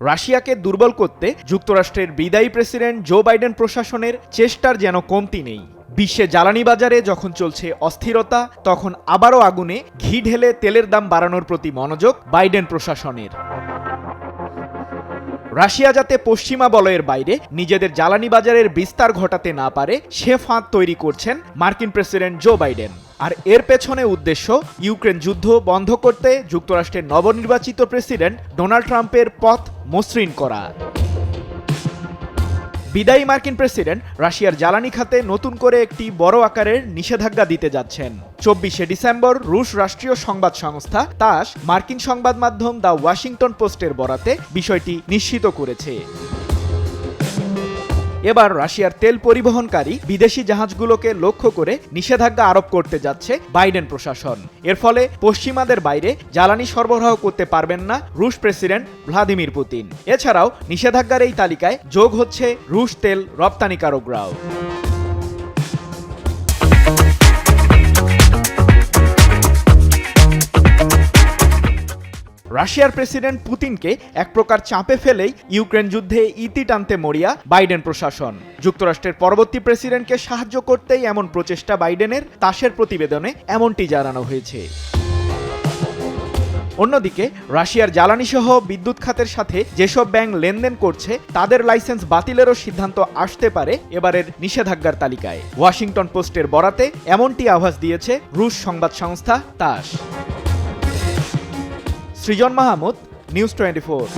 রাশিয়াকে দুর্বল করতে যুক্তরাষ্ট্রের বিদায়ী প্রেসিডেন্ট জো বাইডেন প্রশাসনের চেষ্টার যেন কমতি নেই। বিশ্বে জ্বালানি বাজারে যখন চলছে অস্থিরতা, তখন আবারও আগুনে ঘি ঢেলে তেলের দাম বাড়ানোর প্রতি মনোযোগ বাইডেন প্রশাসনের। রাশিয়া যাতে পশ্চিমা বলয়ের বাইরে নিজেদের জ্বালানি বাজারের বিস্তার ঘটাতে না পারে সে ফাঁদ তৈরি করছেন মার্কিন প্রেসিডেন্ট জো বাইডেন। আর এর পেছনে উদ্দেশ্য ইউক্রেন যুদ্ধ বন্ধ করতে যুক্তরাষ্ট্রের নবনির্বাচিত প্রেসিডেন্ট ডোনাল্ড ট্রাম্পের পথ মসৃণ করা। বিদায়ী মার্কিন প্রেসিডেন্ট রাশিয়ার জ্বালানি খাতে নতুন করে একটি বড় আকারের নিষেধাজ্ঞা দিতে যাচ্ছেন। 24শে ডিসেম্বর রুশ রাষ্ট্রীয় সংবাদ সংস্থা তাস মার্কিন সংবাদ মাধ্যম দ্য ওয়াশিংটন পোস্টের বরাতে বিষয়টি নিশ্চিত করেছে। এবার রাশিয়ার তেল পরিবহনকারী বিদেশি জাহাজগুলোকে লক্ষ্য করে নিষেধাজ্ঞা আরোপ করতে যাচ্ছে বাইডেন প্রশাসন। এর ফলে পশ্চিমাদের বাইরে জ্বালানি সরবরাহ করতে পারবেন না রুশ প্রেসিডেন্ট ভ্লাদিমির পুতিন। এছাড়াও নিষেধাজ্ঞার এই তালিকায় যোগ হচ্ছে রুশ তেল রপ্তানিকারকরাও। রাশিয়ার প্রেসিডেন্ট পুতিনকে এক প্রকার চাপে ফেলেই ইউক্রেন যুদ্ধে ইতি টানতে মরিয়া বাইডেন প্রশাসন। যুক্তরাষ্ট্রের পরবর্তী প্রেসিডেন্টকে সাহায্য করতেই এমন প্রচেষ্টা বাইডেনের, তাসের প্রতিবেদনে এমনটি জানানো হয়েছে। অন্যদিকে রাশিয়ার জ্বালানি সহ বিদ্যুৎ খাতের সাথে যেসব ব্যাংক লেনদেন করছে তাদের লাইসেন্স বাতিলেরও সিদ্ধান্ত আসতে পারে এবারের নিষেধাজ্ঞার তালিকায়। ওয়াশিংটন পোস্টের বরাতে এমনটি আভাস দিয়েছে রুশ সংবাদ সংস্থা তাস। সৃজন মাহমুদ, নিউজ 24।